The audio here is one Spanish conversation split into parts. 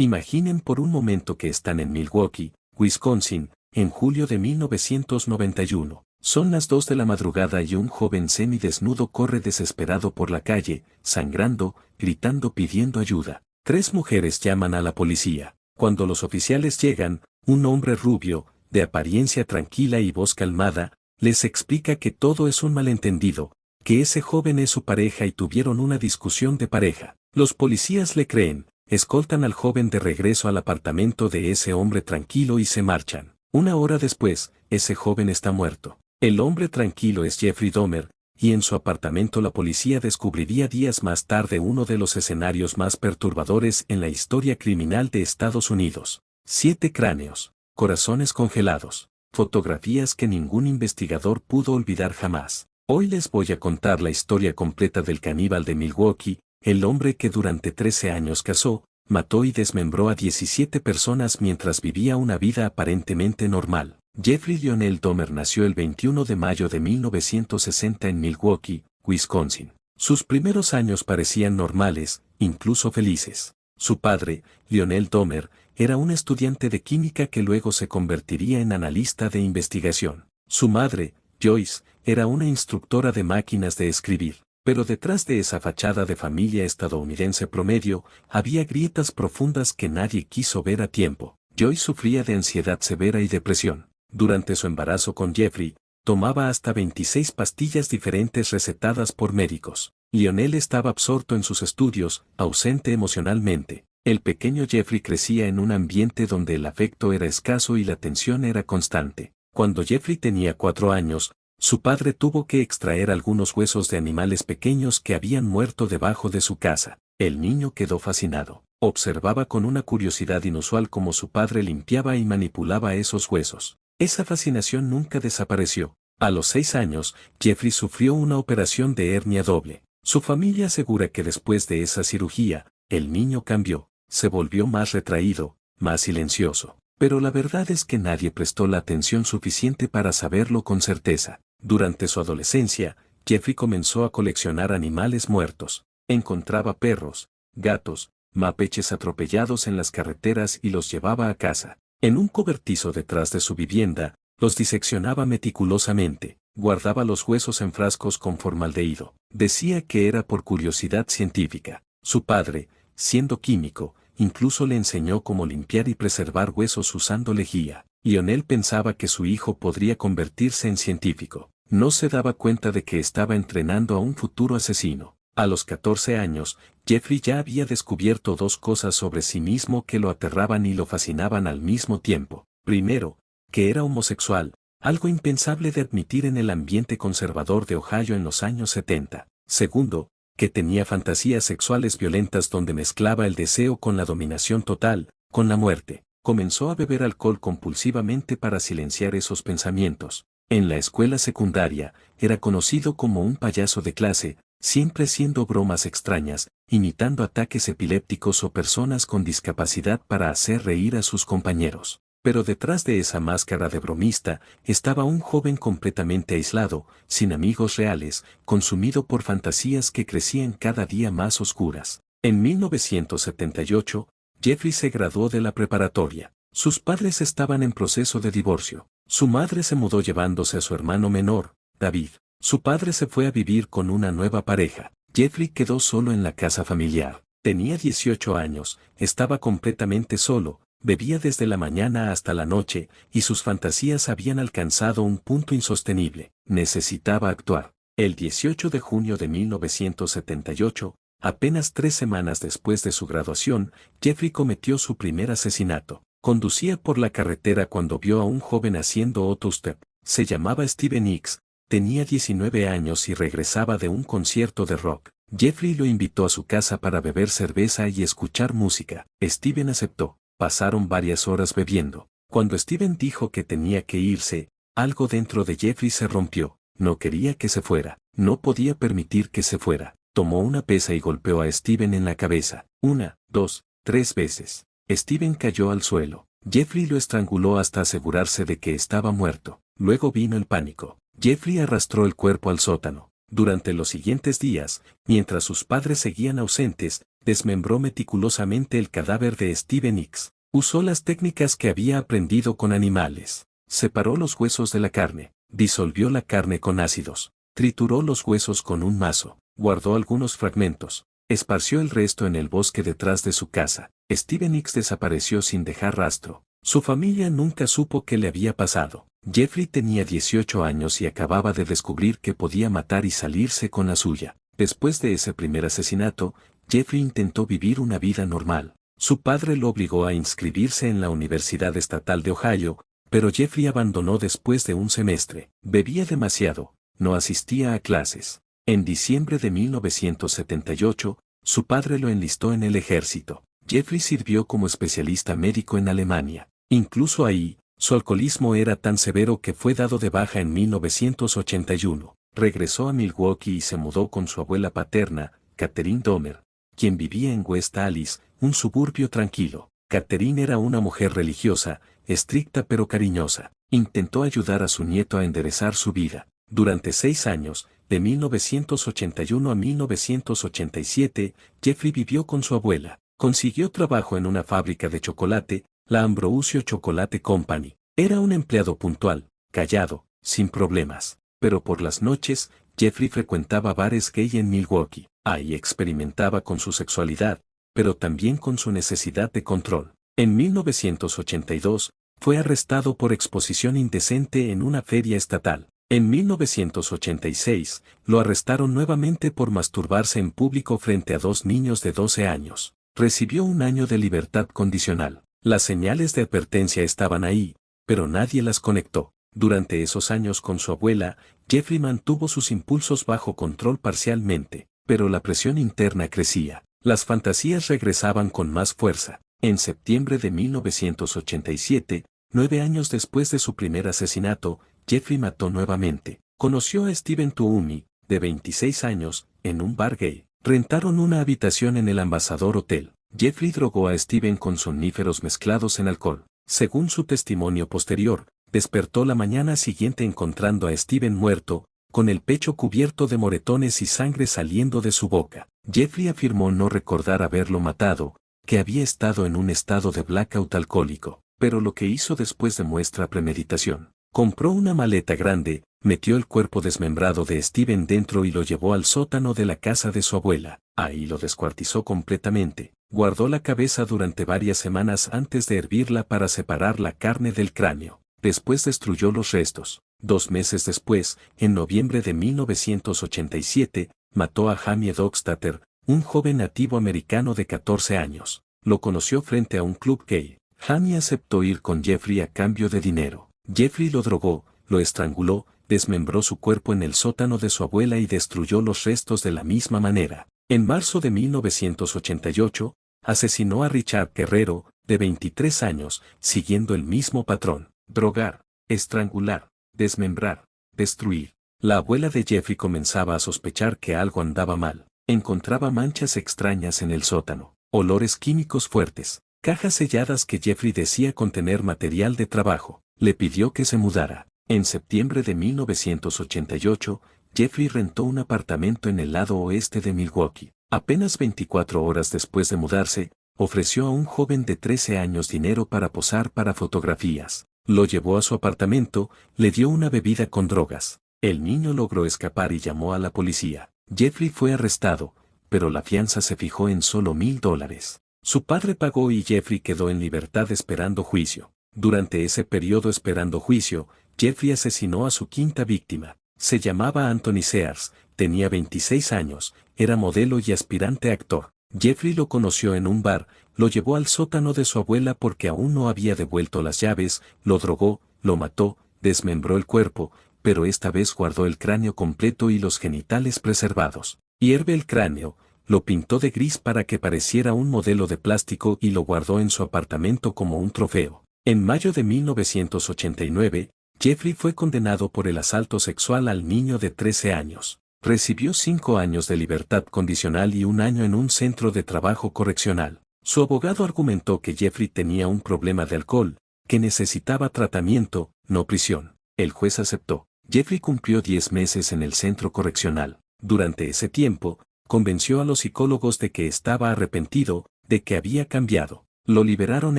Imaginen por un momento que están en Milwaukee, Wisconsin, en julio de 1991. Son las 2 de la madrugada y un joven semidesnudo corre desesperado por la calle, sangrando, gritando pidiendo ayuda. 3 mujeres llaman a la policía. Cuando los oficiales llegan, un hombre rubio, de apariencia tranquila y voz calmada, les explica que todo es un malentendido, que ese joven es su pareja y tuvieron una discusión de pareja. Los policías le creen, escoltan al joven de regreso al apartamento de ese hombre tranquilo y se marchan. Una hora después, ese joven está muerto. El hombre tranquilo es Jeffrey Dahmer, y en su apartamento la policía descubriría días más tarde uno de los escenarios más perturbadores en la historia criminal de Estados Unidos. 7 cráneos, corazones congelados, fotografías que ningún investigador pudo olvidar jamás. Hoy les voy a contar la historia completa del caníbal de Milwaukee, el hombre que durante 13 años cazó, mató y desmembró a 17 personas mientras vivía una vida aparentemente normal. Jeffrey Lionel Dahmer nació el 21 de mayo de 1960 en Milwaukee, Wisconsin. Sus primeros años parecían normales, incluso felices. Su padre, Lionel Dahmer, era un estudiante de química que luego se convertiría en analista de investigación. Su madre, Joyce, era una instructora de máquinas de escribir. Pero detrás de esa fachada de familia estadounidense promedio, había grietas profundas que nadie quiso ver a tiempo. Joyce sufría de ansiedad severa y depresión. Durante su embarazo con Jeffrey, tomaba hasta 26 pastillas diferentes recetadas por médicos. Lionel estaba absorto en sus estudios, ausente emocionalmente. El pequeño Jeffrey crecía en un ambiente donde el afecto era escaso y la tensión era constante. Cuando Jeffrey tenía 4 años, su padre tuvo que extraer algunos huesos de animales pequeños que habían muerto debajo de su casa. El niño quedó fascinado. Observaba con una curiosidad inusual cómo su padre limpiaba y manipulaba esos huesos. Esa fascinación nunca desapareció. A los 6 años, Jeffrey sufrió una operación de hernia doble. Su familia asegura que después de esa cirugía, el niño cambió, se volvió más retraído, más silencioso. Pero la verdad es que nadie prestó la atención suficiente para saberlo con certeza. Durante su adolescencia, Jeffrey comenzó a coleccionar animales muertos. Encontraba perros, gatos, mapaches atropellados en las carreteras y los llevaba a casa. En un cobertizo detrás de su vivienda, los diseccionaba meticulosamente, guardaba los huesos en frascos con formaldehído. Decía que era por curiosidad científica. Su padre, siendo químico, incluso le enseñó cómo limpiar y preservar huesos usando lejía. Lionel pensaba que su hijo podría convertirse en científico. No se daba cuenta de que estaba entrenando a un futuro asesino. A los 14 años, Jeffrey ya había descubierto 2 cosas sobre sí mismo que lo aterraban y lo fascinaban al mismo tiempo. Primero, que era homosexual, algo impensable de admitir en el ambiente conservador de Ohio en los años 70. Segundo, que tenía fantasías sexuales violentas donde mezclaba el deseo con la dominación total, con la muerte. Comenzó a beber alcohol compulsivamente para silenciar esos pensamientos. En la escuela secundaria, era conocido como un payaso de clase, siempre haciendo bromas extrañas, imitando ataques epilépticos o personas con discapacidad para hacer reír a sus compañeros. Pero detrás de esa máscara de bromista, estaba un joven completamente aislado, sin amigos reales, consumido por fantasías que crecían cada día más oscuras. En 1978, Jeffrey se graduó de la preparatoria. Sus padres estaban en proceso de divorcio. Su madre se mudó llevándose a su hermano menor, David. Su padre se fue a vivir con una nueva pareja. Jeffrey quedó solo en la casa familiar. Tenía 18 años, estaba completamente solo, bebía desde la mañana hasta la noche, y sus fantasías habían alcanzado un punto insostenible. Necesitaba actuar. El 18 de junio de 1978, apenas 3 semanas después de su graduación, Jeffrey cometió su primer asesinato. Conducía por la carretera cuando vio a un joven haciendo autostop. Se llamaba Steven Hicks, tenía 19 años y regresaba de un concierto de rock. Jeffrey lo invitó a su casa para beber cerveza y escuchar música. Steven aceptó. Pasaron varias horas bebiendo. Cuando Steven dijo que tenía que irse, algo dentro de Jeffrey se rompió. No quería que se fuera. No podía permitir que se fuera. Tomó una pesa y golpeó a Steven en la cabeza. 1, 2, 3 veces. Steven cayó al suelo. Jeffrey lo estranguló hasta asegurarse de que estaba muerto. Luego vino el pánico. Jeffrey arrastró el cuerpo al sótano. Durante los siguientes días, mientras sus padres seguían ausentes, desmembró meticulosamente el cadáver de Steven Hicks. Usó las técnicas que había aprendido con animales. Separó los huesos de la carne, disolvió la carne con ácidos, trituró los huesos con un mazo, guardó algunos fragmentos, esparció el resto en el bosque detrás de su casa. Steven Hicks desapareció sin dejar rastro. Su familia nunca supo qué le había pasado. Jeffrey tenía 18 años y acababa de descubrir que podía matar y salirse con la suya. Después de ese primer asesinato, Jeffrey intentó vivir una vida normal. Su padre lo obligó a inscribirse en la Universidad Estatal de Ohio, pero Jeffrey abandonó después de un semestre. Bebía demasiado, no asistía a clases. En diciembre de 1978, su padre lo enlistó en el ejército. Jeffrey sirvió como especialista médico en Alemania. Incluso ahí, su alcoholismo era tan severo que fue dado de baja en 1981. Regresó a Milwaukee y se mudó con su abuela paterna, Catherine Domer, quien vivía en West Allis, un suburbio tranquilo. Catherine era una mujer religiosa, estricta pero cariñosa. Intentó ayudar a su nieto a enderezar su vida. Durante 6 años, de 1981 a 1987, Jeffrey vivió con su abuela. Consiguió trabajo en una fábrica de chocolate, la Ambrosio Chocolate Company. Era un empleado puntual, callado, sin problemas. Pero por las noches, Jeffrey frecuentaba bares gay en Milwaukee. Ahí experimentaba con su sexualidad, pero también con su necesidad de control. En 1982, fue arrestado por exposición indecente en una feria estatal. En 1986, lo arrestaron nuevamente por masturbarse en público frente a 2 niños de 12 años. Recibió 1 año de libertad condicional. Las señales de advertencia estaban ahí, pero nadie las conectó. Durante esos años con su abuela, Jeffrey mantuvo sus impulsos bajo control parcialmente, pero la presión interna crecía. Las fantasías regresaban con más fuerza. En septiembre de 1987, 9 años después de su primer asesinato, Jeffrey mató nuevamente. Conoció a Steven Tuomi, de 26 años, en un bar gay. Rentaron una habitación en el Ambassador Hotel. Jeffrey drogó a Steven con somníferos mezclados en alcohol. Según su testimonio posterior, despertó la mañana siguiente encontrando a Steven muerto, con el pecho cubierto de moretones y sangre saliendo de su boca. Jeffrey afirmó no recordar haberlo matado, que había estado en un estado de blackout alcohólico, pero lo que hizo después demuestra premeditación. Compró una maleta grande, metió el cuerpo desmembrado de Steven dentro y lo llevó al sótano de la casa de su abuela. Ahí lo descuartizó completamente. Guardó la cabeza durante varias semanas antes de hervirla para separar la carne del cráneo. Después destruyó los restos. 2 meses después, en noviembre de 1987, mató a Jamie Dockstader, un joven nativo americano de 14 años. Lo conoció frente a un club gay. Jamie aceptó ir con Jeffrey a cambio de dinero. Jeffrey lo drogó, lo estranguló, desmembró su cuerpo en el sótano de su abuela y destruyó los restos de la misma manera. En marzo de 1988, asesinó a Richard Guerrero, de 23 años, siguiendo el mismo patrón: drogar, estrangular, desmembrar, destruir. La abuela de Jeffrey comenzaba a sospechar que algo andaba mal. Encontraba manchas extrañas en el sótano, olores químicos fuertes, cajas selladas que Jeffrey decía contener material de trabajo. Le pidió que se mudara. En septiembre de 1988, Jeffrey rentó un apartamento en el lado oeste de Milwaukee. Apenas 24 horas después de mudarse, ofreció a un joven de 13 años dinero para posar para fotografías. Lo llevó a su apartamento, le dio una bebida con drogas. El niño logró escapar y llamó a la policía. Jeffrey fue arrestado, pero la fianza se fijó en solo $1,000. Su padre pagó y Jeffrey quedó en libertad esperando juicio. Durante ese periodo esperando juicio, Jeffrey asesinó a su 5ª víctima. Se llamaba Anthony Sears, tenía 26 años, era modelo y aspirante a actor. Jeffrey lo conoció en un bar, lo llevó al sótano de su abuela porque aún no había devuelto las llaves, lo drogó, lo mató, desmembró el cuerpo, pero esta vez guardó el cráneo completo y los genitales preservados. Hierve el cráneo, lo pintó de gris para que pareciera un modelo de plástico y lo guardó en su apartamento como un trofeo. En mayo de 1989, Jeffrey fue condenado por el asalto sexual al niño de 13 años. Recibió 5 años de libertad condicional y 1 año en un centro de trabajo correccional. Su abogado argumentó que Jeffrey tenía un problema de alcohol, que necesitaba tratamiento, no prisión. El juez aceptó. Jeffrey cumplió 10 meses en el centro correccional. Durante ese tiempo, convenció a los psicólogos de que estaba arrepentido, de que había cambiado. Lo liberaron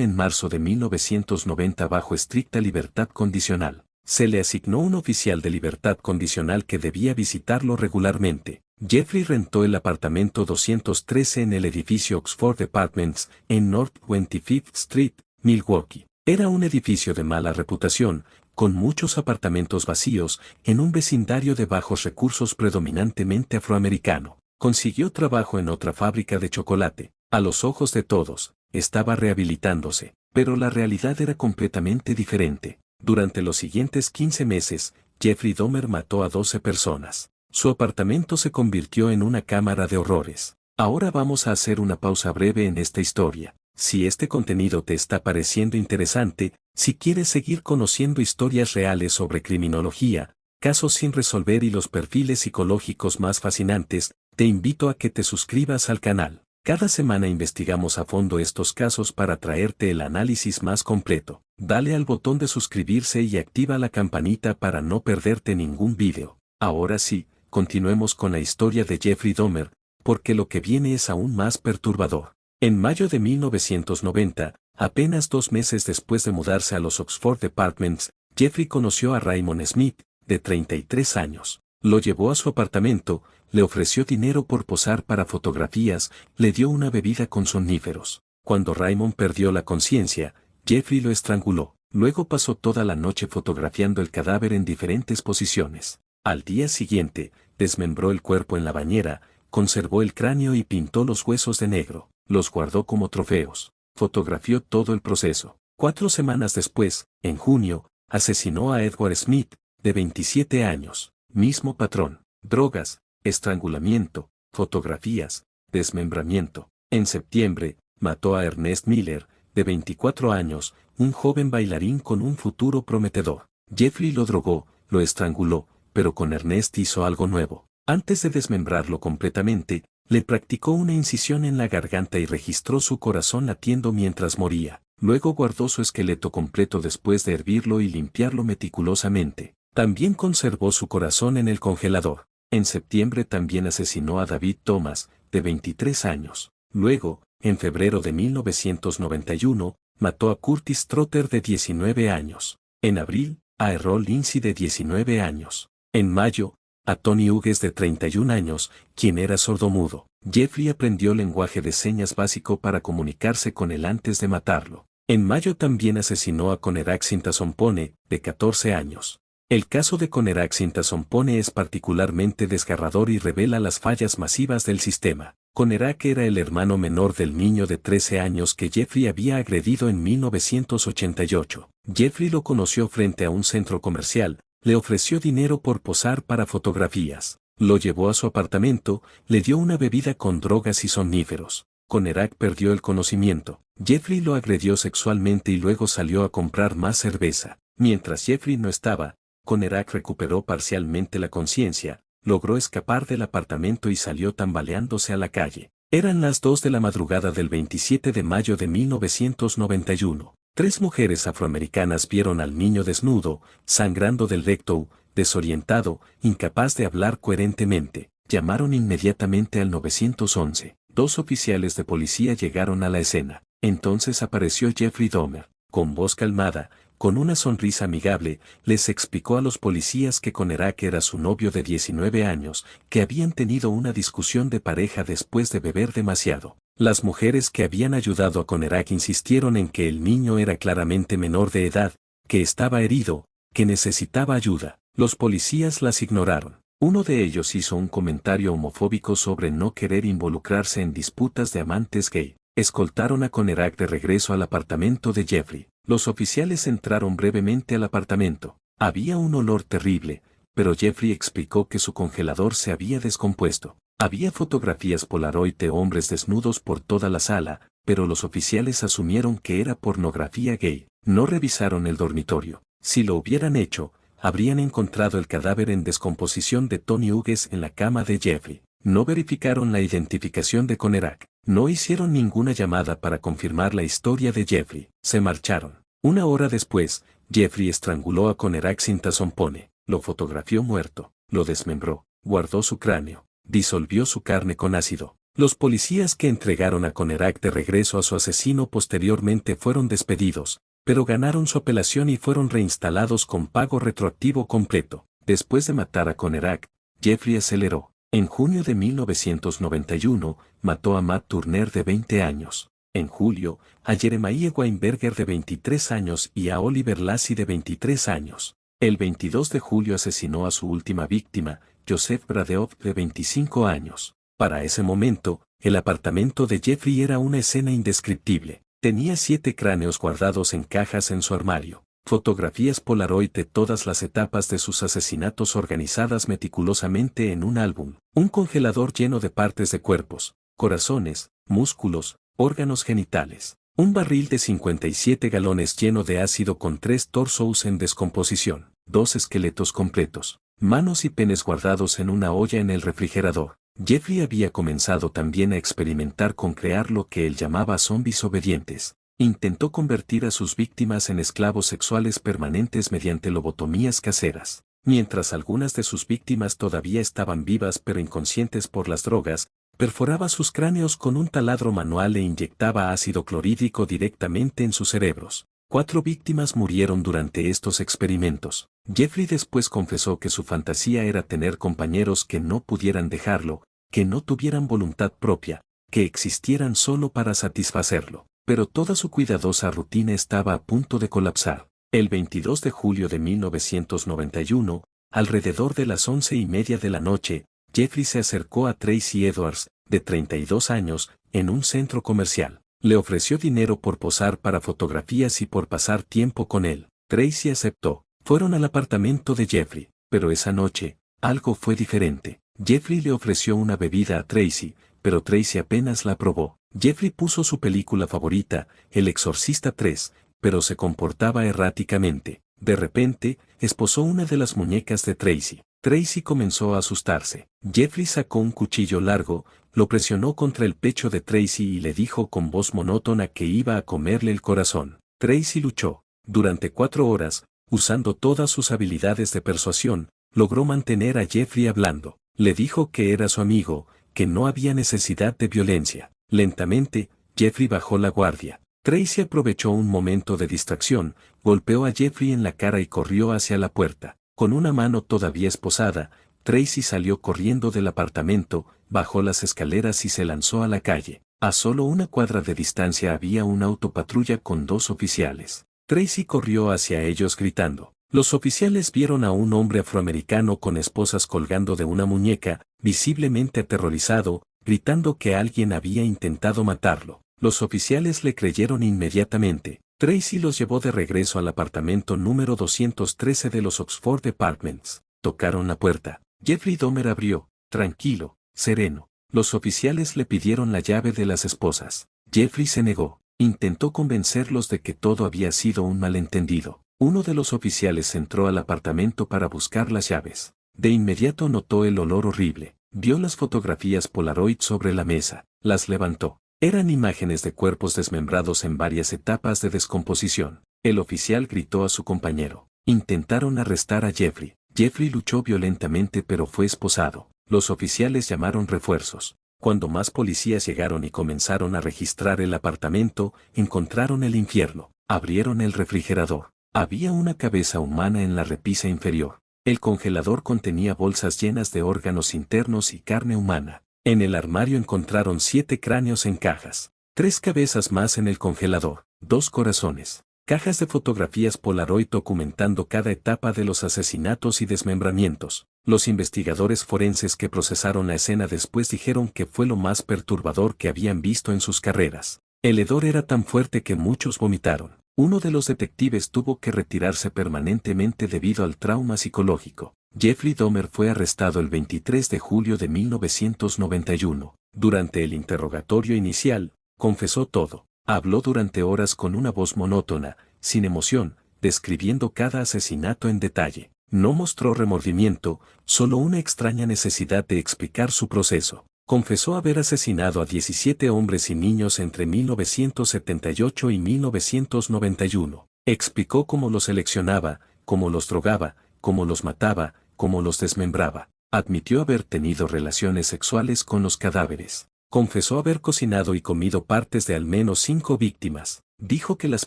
en marzo de 1990 bajo estricta libertad condicional. Se le asignó un oficial de libertad condicional que debía visitarlo regularmente. Jeffrey rentó el apartamento 213 en el edificio Oxford Apartments, en North 25th Street, Milwaukee. Era un edificio de mala reputación, con muchos apartamentos vacíos, en un vecindario de bajos recursos predominantemente afroamericano. Consiguió trabajo en otra fábrica de chocolate. A los ojos de todos, estaba rehabilitándose, pero la realidad era completamente diferente. Durante los siguientes 15 meses, Jeffrey Dahmer mató a 12 personas. Su apartamento se convirtió en una cámara de horrores. Ahora vamos a hacer una pausa breve en esta historia. Si este contenido te está pareciendo interesante, si quieres seguir conociendo historias reales sobre criminología, casos sin resolver y los perfiles psicológicos más fascinantes, te invito a que te suscribas al canal. Cada semana investigamos a fondo estos casos para traerte el análisis más completo. Dale al botón de suscribirse y activa la campanita para no perderte ningún video. Ahora sí, continuemos con la historia de Jeffrey Dahmer, porque lo que viene es aún más perturbador. En mayo de 1990, apenas 2 meses después de mudarse a los Oxford Apartments, Jeffrey conoció a Raymond Smith, de 33 años. Lo llevó a su apartamento, le ofreció dinero por posar para fotografías, le dio una bebida con somníferos. Cuando Raymond perdió la conciencia, Jeffrey lo estranguló. Luego pasó toda la noche fotografiando el cadáver en diferentes posiciones. Al día siguiente, desmembró el cuerpo en la bañera, conservó el cráneo y pintó los huesos de negro. Los guardó como trofeos. Fotografió todo el proceso. 4 semanas después, en junio, asesinó a Edward Smith, de 27 años. Mismo patrón. Drogas, estrangulamiento, fotografías, desmembramiento. En septiembre, mató a Ernest Miller, de 24 años, un joven bailarín con un futuro prometedor. Jeffrey lo drogó, lo estranguló, pero con Ernest hizo algo nuevo. Antes de desmembrarlo completamente, le practicó una incisión en la garganta y registró su corazón latiendo mientras moría. Luego guardó su esqueleto completo después de hervirlo y limpiarlo meticulosamente. También conservó su corazón en el congelador. En septiembre también asesinó a David Thomas, de 23 años. Luego, en febrero de 1991, mató a Curtis Trotter de 19 años. En abril, a Errol Lindsey de 19 años. En mayo, a Tony Hughes de 31 años, quien era sordomudo. Jeffrey aprendió lenguaje de señas básico para comunicarse con él antes de matarlo. En mayo también asesinó a Conerak Sintasompone, de 14 años. El caso de Conerak Sintasompone es particularmente desgarrador y revela las fallas masivas del sistema. Conerak era el hermano menor del niño de 13 años que Jeffrey había agredido en 1988. Jeffrey lo conoció frente a un centro comercial, le ofreció dinero por posar para fotografías, lo llevó a su apartamento, le dio una bebida con drogas y somníferos. Conerak perdió el conocimiento. Jeffrey lo agredió sexualmente y luego salió a comprar más cerveza. Mientras Jeffrey no estaba, Conerak recuperó parcialmente la conciencia, logró escapar del apartamento y salió tambaleándose a la calle. Eran las 2 de la madrugada del 27 de mayo de 1991. 3 mujeres afroamericanas vieron al niño desnudo, sangrando del recto, desorientado, incapaz de hablar coherentemente. Llamaron inmediatamente al 911. 2 oficiales de policía llegaron a la escena. Entonces apareció Jeffrey Dahmer. Con voz calmada, con una sonrisa amigable, les explicó a los policías que Conerak era su novio de 19 años, que habían tenido una discusión de pareja después de beber demasiado. Las mujeres que habían ayudado a Conerak insistieron en que el niño era claramente menor de edad, que estaba herido, que necesitaba ayuda. Los policías las ignoraron. Uno de ellos hizo un comentario homofóbico sobre no querer involucrarse en disputas de amantes gay. Escoltaron a Conerak de regreso al apartamento de Jeffrey. Los oficiales entraron brevemente al apartamento. Había un olor terrible, pero Jeffrey explicó que su congelador se había descompuesto. Había fotografías Polaroid de hombres desnudos por toda la sala, pero los oficiales asumieron que era pornografía gay. No revisaron el dormitorio. Si lo hubieran hecho, habrían encontrado el cadáver en descomposición de Tony Hughes en la cama de Jeffrey. No verificaron la identificación de Conerak. No hicieron ninguna llamada para confirmar la historia de Jeffrey. Se marcharon. 1 hora después, Jeffrey estranguló a Conerak Sintasompone, lo fotografió muerto, lo desmembró, guardó su cráneo, disolvió su carne con ácido. Los policías que entregaron a Conerak de regreso a su asesino posteriormente fueron despedidos, pero ganaron su apelación y fueron reinstalados con pago retroactivo completo. Después de matar a Conerak, Jeffrey aceleró. En junio de 1991, mató a Matt Turner de 20 años. En julio, a Jeremiah Weinberger de 23 años y a Oliver Lacy de 23 años. El 22 de julio asesinó a su última víctima, Joseph Bradeoff de 25 años. Para ese momento, el apartamento de Jeffrey era una escena indescriptible. Tenía 7 cráneos guardados en cajas en su armario. Fotografías Polaroid de todas las etapas de sus asesinatos organizadas meticulosamente en un álbum. Un congelador lleno de partes de cuerpos, corazones, músculos, órganos genitales. Un barril de 57 galones lleno de ácido con 3 torsos en descomposición. 2 esqueletos completos. Manos y penes guardados en una olla en el refrigerador. Jeffrey había comenzado también a experimentar con crear lo que él llamaba zombies obedientes. Intentó convertir a sus víctimas en esclavos sexuales permanentes mediante lobotomías caseras. Mientras algunas de sus víctimas todavía estaban vivas pero inconscientes por las drogas, perforaba sus cráneos con un taladro manual e inyectaba ácido clorhídrico directamente en sus cerebros. 4 víctimas murieron durante estos experimentos. Jeffrey después confesó que su fantasía era tener compañeros que no pudieran dejarlo, que no tuvieran voluntad propia, que existieran solo para satisfacerlo. Pero toda su cuidadosa rutina estaba a punto de colapsar. El 22 de julio de 1991, alrededor de las 11:30 de la noche, Jeffrey se acercó a Tracy Edwards, de 32 años, en un centro comercial. Le ofreció dinero por posar para fotografías y por pasar tiempo con él. Tracy aceptó. Fueron al apartamento de Jeffrey, pero esa noche, algo fue diferente. Jeffrey le ofreció una bebida a Tracy, pero Tracy apenas la probó. Jeffrey puso su película favorita, El Exorcista 3, pero se comportaba erráticamente. De repente, esposó una de las muñecas de Tracy. Tracy comenzó a asustarse. Jeffrey sacó un cuchillo largo, lo presionó contra el pecho de Tracy y le dijo con voz monótona que iba a comerle el corazón. Tracy luchó. Durante 4 horas, usando todas sus habilidades de persuasión, logró mantener a Jeffrey hablando. Le dijo que era su amigo, que no había necesidad de violencia. Lentamente, Jeffrey bajó la guardia. Tracy aprovechó un momento de distracción, golpeó a Jeffrey en la cara y corrió hacia la puerta. Con una mano todavía esposada, Tracy salió corriendo del apartamento, bajó las escaleras y se lanzó a la calle. A solo una cuadra de distancia había una autopatrulla con 2 oficiales. Tracy corrió hacia ellos gritando. Los oficiales vieron a un hombre afroamericano con esposas colgando de una muñeca, visiblemente aterrorizado, gritando que alguien había intentado matarlo. Los oficiales le creyeron inmediatamente. Tracy los llevó de regreso al apartamento número 213 de los Oxford Apartments. Tocaron la puerta. Jeffrey Dahmer abrió, tranquilo, sereno. Los oficiales le pidieron la llave de las esposas. Jeffrey se negó. Intentó convencerlos de que todo había sido un malentendido. Uno de los oficiales entró al apartamento para buscar las llaves. De inmediato notó el olor horrible. Vio las fotografías Polaroid sobre la mesa. Las levantó. Eran imágenes de cuerpos desmembrados en varias etapas de descomposición. El oficial gritó a su compañero. Intentaron arrestar a Jeffrey. Jeffrey luchó violentamente pero fue esposado. Los oficiales llamaron refuerzos. Cuando más policías llegaron y comenzaron a registrar el apartamento, encontraron el infierno. Abrieron el refrigerador. Había una cabeza humana en la repisa inferior. El congelador contenía bolsas llenas de órganos internos y carne humana. En el armario encontraron 7 cráneos en cajas, 3 cabezas más en el congelador, 2 corazones, cajas de fotografías Polaroid documentando cada etapa de los asesinatos y desmembramientos. Los investigadores forenses que procesaron la escena después dijeron que fue lo más perturbador que habían visto en sus carreras. El hedor era tan fuerte que muchos vomitaron. Uno de los detectives tuvo que retirarse permanentemente debido al trauma psicológico. Jeffrey Dahmer fue arrestado el 23 de julio de 1991. Durante el interrogatorio inicial, confesó todo. Habló durante horas con una voz monótona, sin emoción, describiendo cada asesinato en detalle. No mostró remordimiento, solo una extraña necesidad de explicar su proceso. Confesó haber asesinado a 17 hombres y niños entre 1978 y 1991. Explicó cómo los seleccionaba, cómo los drogaba, cómo los mataba, cómo los desmembraba. Admitió haber tenido relaciones sexuales con los cadáveres. Confesó haber cocinado y comido partes de al menos 5 víctimas. Dijo que las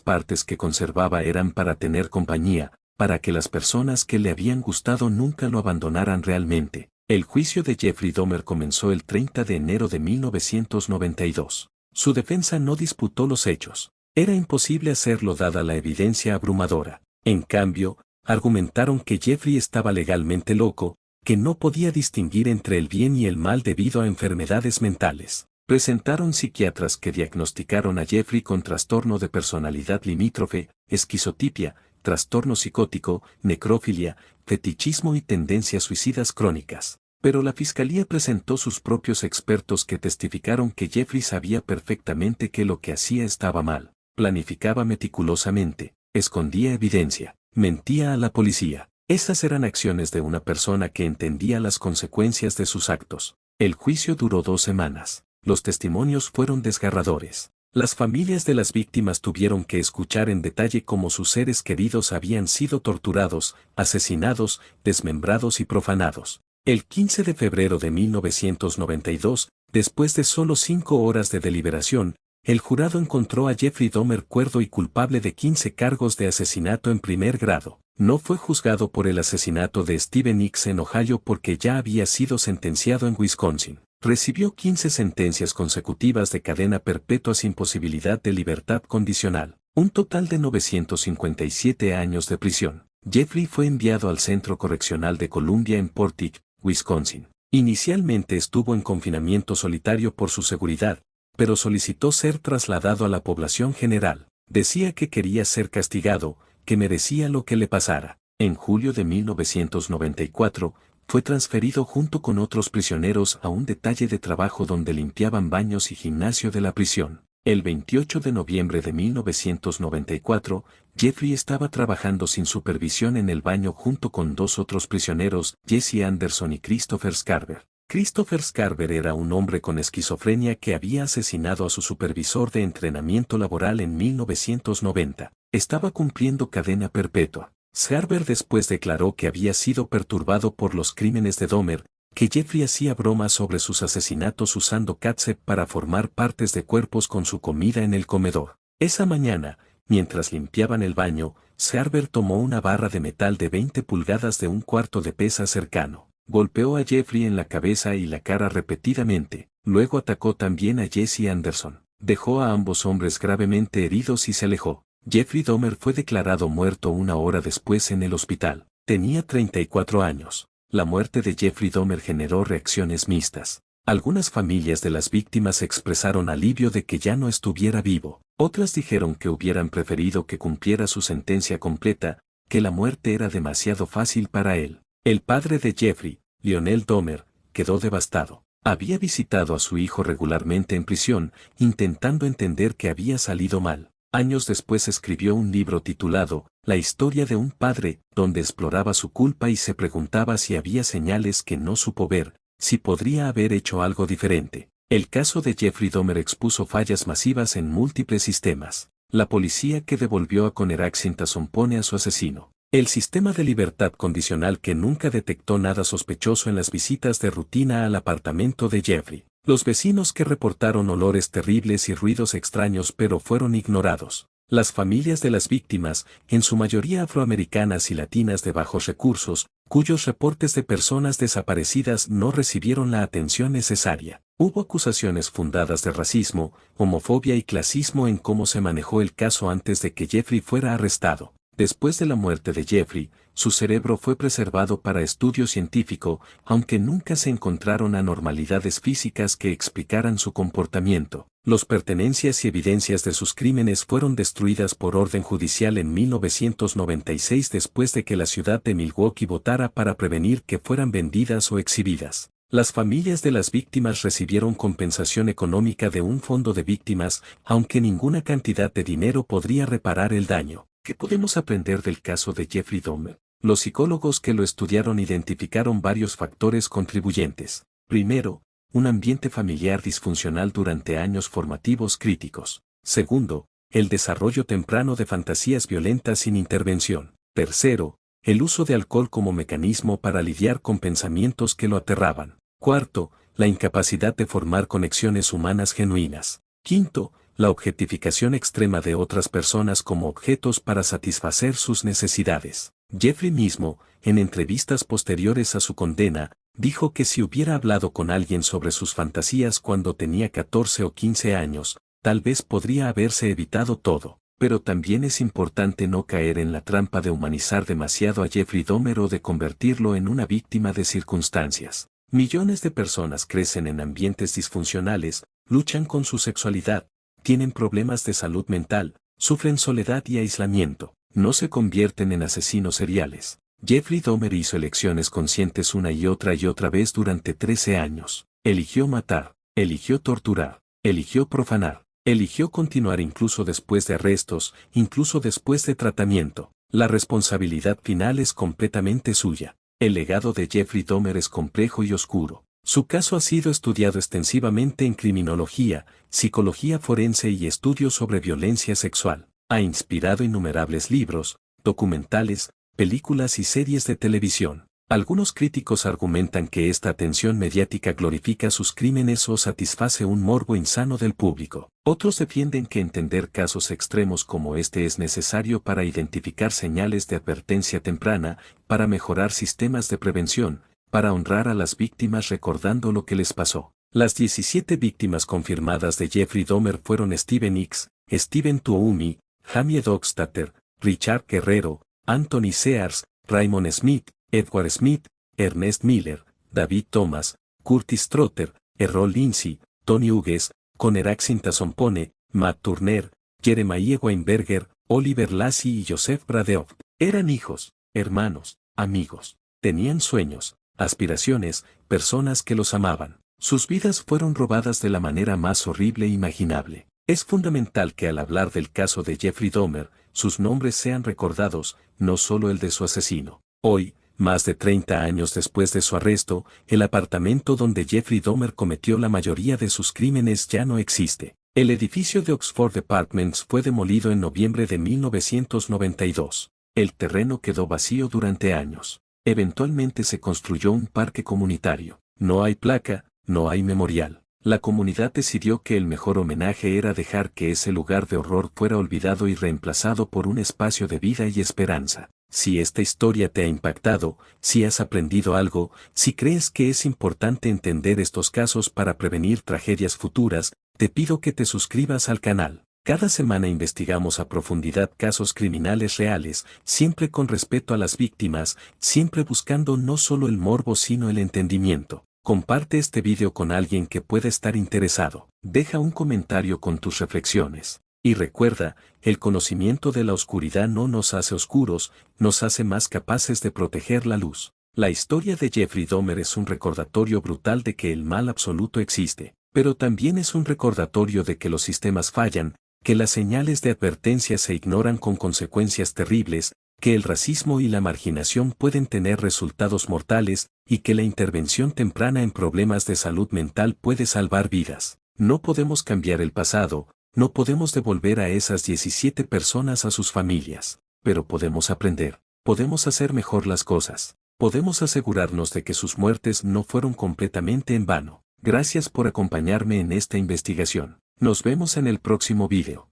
partes que conservaba eran para tener compañía, para que las personas que le habían gustado nunca lo abandonaran realmente. El juicio de Jeffrey Dahmer comenzó el 30 de enero de 1992. Su defensa no disputó los hechos. Era imposible hacerlo dada la evidencia abrumadora. En cambio, argumentaron que Jeffrey estaba legalmente loco, que no podía distinguir entre el bien y el mal debido a enfermedades mentales. Presentaron psiquiatras que diagnosticaron a Jeffrey con trastorno de personalidad limítrofe, esquizotipia, trastorno psicótico, necrofilia, fetichismo y tendencias suicidas crónicas. Pero la fiscalía presentó sus propios expertos que testificaron que Jeffrey sabía perfectamente que lo que hacía estaba mal, planificaba meticulosamente, escondía evidencia, mentía a la policía. Esas eran acciones de una persona que entendía las consecuencias de sus actos. El juicio duró 2 semanas. Los testimonios fueron desgarradores. Las familias de las víctimas tuvieron que escuchar en detalle cómo sus seres queridos habían sido torturados, asesinados, desmembrados y profanados. El 15 de febrero de 1992, después de solo 5 horas de deliberación, el jurado encontró a Jeffrey Dahmer cuerdo y culpable de 15 cargos de asesinato en primer grado. No fue juzgado por el asesinato de Stephen Hicks en Ohio porque ya había sido sentenciado en Wisconsin. Recibió 15 sentencias consecutivas de cadena perpetua sin posibilidad de libertad condicional, un total de 957 años de prisión. Jeffrey fue enviado al Centro Correccional de Columbia en Portage, Wisconsin. Inicialmente estuvo en confinamiento solitario por su seguridad, pero solicitó ser trasladado a la población general. Decía que quería ser castigado, que merecía lo que le pasara. En julio de 1994, fue transferido junto con otros prisioneros a un detalle de trabajo donde limpiaban baños y gimnasio de la prisión. El 28 de noviembre de 1994, Jeffrey estaba trabajando sin supervisión en el baño junto con 2 otros prisioneros, Jesse Anderson y Christopher Scarver. Christopher Scarver era un hombre con esquizofrenia que había asesinado a su supervisor de entrenamiento laboral en 1990. Estaba cumpliendo cadena perpetua. Scarver después declaró que había sido perturbado por los crímenes de Dahmer, que Jeffrey hacía bromas sobre sus asesinatos usando catsup para formar partes de cuerpos con su comida en el comedor. Esa mañana, mientras limpiaban el baño, Scarver tomó una barra de metal de 20 pulgadas de un cuarto de pesa cercano. Golpeó a Jeffrey en la cabeza y la cara repetidamente, luego atacó también a Jesse Anderson. Dejó a ambos hombres gravemente heridos y se alejó. Jeffrey Dahmer fue declarado muerto 1 hora después en el hospital. Tenía 34 años. La muerte de Jeffrey Dahmer generó reacciones mixtas. Algunas familias de las víctimas expresaron alivio de que ya no estuviera vivo. Otras dijeron que hubieran preferido que cumpliera su sentencia completa, que la muerte era demasiado fácil para él. El padre de Jeffrey, Lionel Dahmer, quedó devastado. Había visitado a su hijo regularmente en prisión, intentando entender qué había salido mal. Años después escribió un libro titulado La historia de un padre, donde exploraba su culpa y se preguntaba si había señales que no supo ver, si podría haber hecho algo diferente. El caso de Jeffrey Dahmer expuso fallas masivas en múltiples sistemas. La policía que devolvió a Conerac-Sintason pone a su asesino. El sistema de libertad condicional que nunca detectó nada sospechoso en las visitas de rutina al apartamento de Jeffrey. Los vecinos que reportaron olores terribles y ruidos extraños pero fueron ignorados. Las familias de las víctimas, en su mayoría afroamericanas y latinas de bajos recursos, cuyos reportes de personas desaparecidas no recibieron la atención necesaria. Hubo acusaciones fundadas de racismo, homofobia y clasismo en cómo se manejó el caso antes de que Jeffrey fuera arrestado. Después de la muerte de Jeffrey, su cerebro fue preservado para estudio científico, aunque nunca se encontraron anormalidades físicas que explicaran su comportamiento. Las pertenencias y evidencias de sus crímenes fueron destruidas por orden judicial en 1996 después de que la ciudad de Milwaukee votara para prevenir que fueran vendidas o exhibidas. Las familias de las víctimas recibieron compensación económica de un fondo de víctimas, aunque ninguna cantidad de dinero podría reparar el daño. ¿Qué podemos aprender del caso de Jeffrey Dahmer? Los psicólogos que lo estudiaron identificaron varios factores contribuyentes. Primero, un ambiente familiar disfuncional durante años formativos críticos. Segundo, el desarrollo temprano de fantasías violentas sin intervención. Tercero, el uso de alcohol como mecanismo para lidiar con pensamientos que lo aterraban. Cuarto, la incapacidad de formar conexiones humanas genuinas. Quinto, la objetificación extrema de otras personas como objetos para satisfacer sus necesidades. Jeffrey mismo, en entrevistas posteriores a su condena, dijo que si hubiera hablado con alguien sobre sus fantasías cuando tenía 14 o 15 años, tal vez podría haberse evitado todo. Pero también es importante no caer en la trampa de humanizar demasiado a Jeffrey Dahmer o de convertirlo en una víctima de circunstancias. Millones de personas crecen en ambientes disfuncionales, luchan con su sexualidad, tienen problemas de salud mental, sufren soledad y aislamiento, no se convierten en asesinos seriales. Jeffrey Dahmer hizo elecciones conscientes una y otra vez durante 13 años. Eligió matar, eligió torturar, eligió profanar, eligió continuar incluso después de arrestos, incluso después de tratamiento. La responsabilidad final es completamente suya. El legado de Jeffrey Dahmer es complejo y oscuro. Su caso ha sido estudiado extensivamente en criminología, psicología forense y estudios sobre violencia sexual. Ha inspirado innumerables libros, documentales, películas y series de televisión. Algunos críticos argumentan que esta atención mediática glorifica sus crímenes o satisface un morbo insano del público. Otros defienden que entender casos extremos como este es necesario para identificar señales de advertencia temprana, para mejorar sistemas de prevención, para honrar a las víctimas recordando lo que les pasó. Las 17 víctimas confirmadas de Jeffrey Dahmer fueron Steven Hicks, Steven Tuomi, Jamie Dockstader, Richard Guerrero, Anthony Sears, Raymond Smith, Edward Smith, Ernest Miller, David Thomas, Curtis Trotter, Errol Lindsay, Tony Hughes, Conner Axington-Pone, Matt Turner, Jeremiah Weinberger, Oliver Lacy y Joseph Bradeoft. Eran hijos, hermanos, amigos. Tenían sueños, aspiraciones, personas que los amaban. Sus vidas fueron robadas de la manera más horrible imaginable. Es fundamental que al hablar del caso de Jeffrey Dahmer, sus nombres sean recordados, no solo el de su asesino. Hoy, más de 30 años después de su arresto, el apartamento donde Jeffrey Dahmer cometió la mayoría de sus crímenes ya no existe. El edificio de Oxford Apartments fue demolido en noviembre de 1992. El terreno quedó vacío durante años. Eventualmente se construyó un parque comunitario. No hay placa, no hay memorial. La comunidad decidió que el mejor homenaje era dejar que ese lugar de horror fuera olvidado y reemplazado por un espacio de vida y esperanza. Si esta historia te ha impactado, si has aprendido algo, si crees que es importante entender estos casos para prevenir tragedias futuras, te pido que te suscribas al canal. Cada semana investigamos a profundidad casos criminales reales, siempre con respeto a las víctimas, siempre buscando no solo el morbo sino el entendimiento. Comparte este video con alguien que pueda estar interesado. Deja un comentario con tus reflexiones. Y recuerda, el conocimiento de la oscuridad no nos hace oscuros, nos hace más capaces de proteger la luz. La historia de Jeffrey Dahmer es un recordatorio brutal de que el mal absoluto existe, pero también es un recordatorio de que los sistemas fallan, que las señales de advertencia se ignoran con consecuencias terribles, que el racismo y la marginación pueden tener resultados mortales, y que la intervención temprana en problemas de salud mental puede salvar vidas. No podemos cambiar el pasado, no podemos devolver a esas 17 personas a sus familias, pero podemos aprender, podemos hacer mejor las cosas, podemos asegurarnos de que sus muertes no fueron completamente en vano. Gracias por acompañarme en esta investigación. Nos vemos en el próximo video.